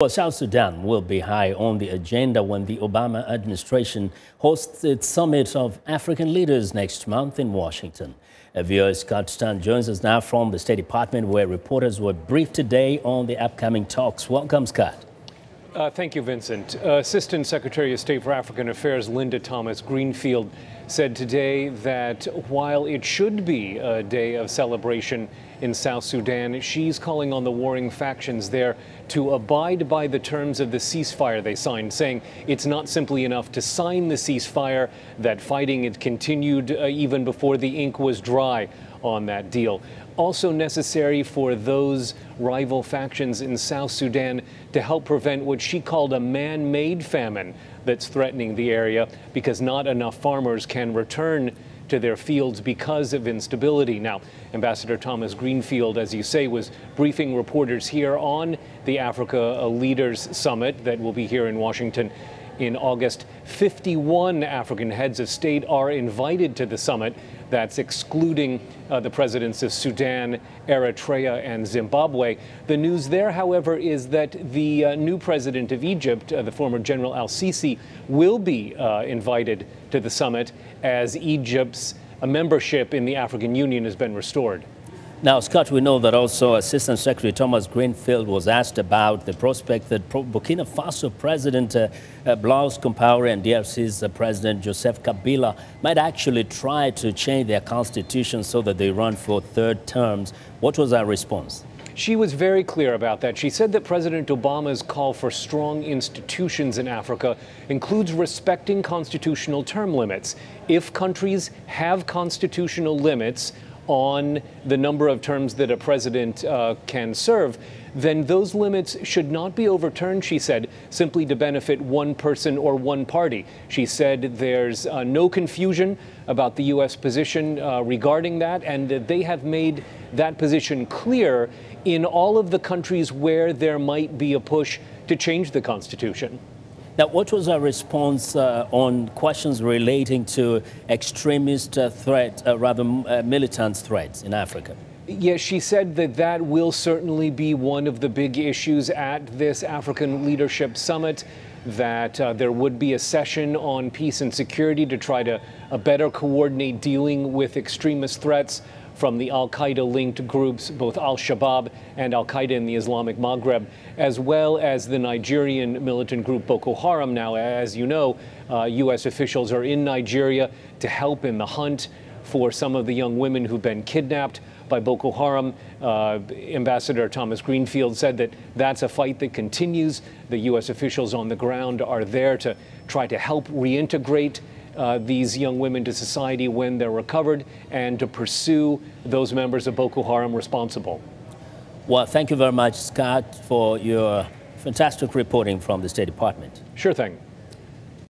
Well, South Sudan will be high on the agenda when the Obama administration hosts its summit of African leaders next month in Washington. VOA Scott Stearns joins us now from the State Department, where reporters were briefed today on the upcoming talks. Welcome, Scott. Thank you, Vincent. Assistant Secretary of State for African Affairs Linda Thomas-Greenfield said today that while it should be a day of celebration in South Sudan, she's calling on the warring factions there to abide by the terms of the ceasefire they signed, saying it's not simply enough to sign the ceasefire, that fighting had continued even before the ink was dry on that deal. Also necessary for those rival factions in South Sudan to help prevent what she called a man-made famine that's threatening the area, because not enough farmers can return to their fields because of instability. Now, Ambassador Thomas-Greenfield, as you say, was briefing reporters here on the Africa Leaders Summit that will be here in Washington in August. 51 African heads of state are invited to the summit. That's excluding the presidents of Sudan, Eritrea, and Zimbabwe. The news there, however, is that the new president of Egypt, the former General al-Sisi, will be invited to the summit as Egypt's membership in the African Union has been restored. Now, Scott, we know that also Assistant Secretary Thomas-Greenfield was asked about the prospect that Burkina Faso President Blaise Compaoré and DRC's President Joseph Kabila might actually try to change their constitution so that they run for third terms. What was our response? She was very clear about that. She said that President Obama's call for strong institutions in Africa includes respecting constitutional term limits. If countries have constitutional limits on the number of terms that a president can serve, then those limits should not be overturned, she said, simply to benefit one person or one party. She said there's no confusion about the U.S. position regarding that, and they have made that position clear in all of the countries where there might be a push to change the Constitution. Now, what was our response on questions relating to extremist threats, militant threats in Africa? Yes, she said that that will certainly be one of the big issues at this African Leadership Summit, that there would be a session on peace and security to try to better coordinate dealing with extremist threats from the al-Qaeda-linked groups, both al-Shabaab and al-Qaeda in the Islamic Maghreb, as well as the Nigerian militant group Boko Haram. Now, as you know, U.S. officials are in Nigeria to help in the hunt for some of the young women who've been kidnapped by Boko Haram. Ambassador Thomas-Greenfield said that that's a fight that continues. The U.S. officials on the ground are there to try to help reintegrate these young women to society when they're recovered, and to pursue those members of Boko Haram responsible. Well, thank you very much, Scott, for your fantastic reporting from the State Department. Sure thing.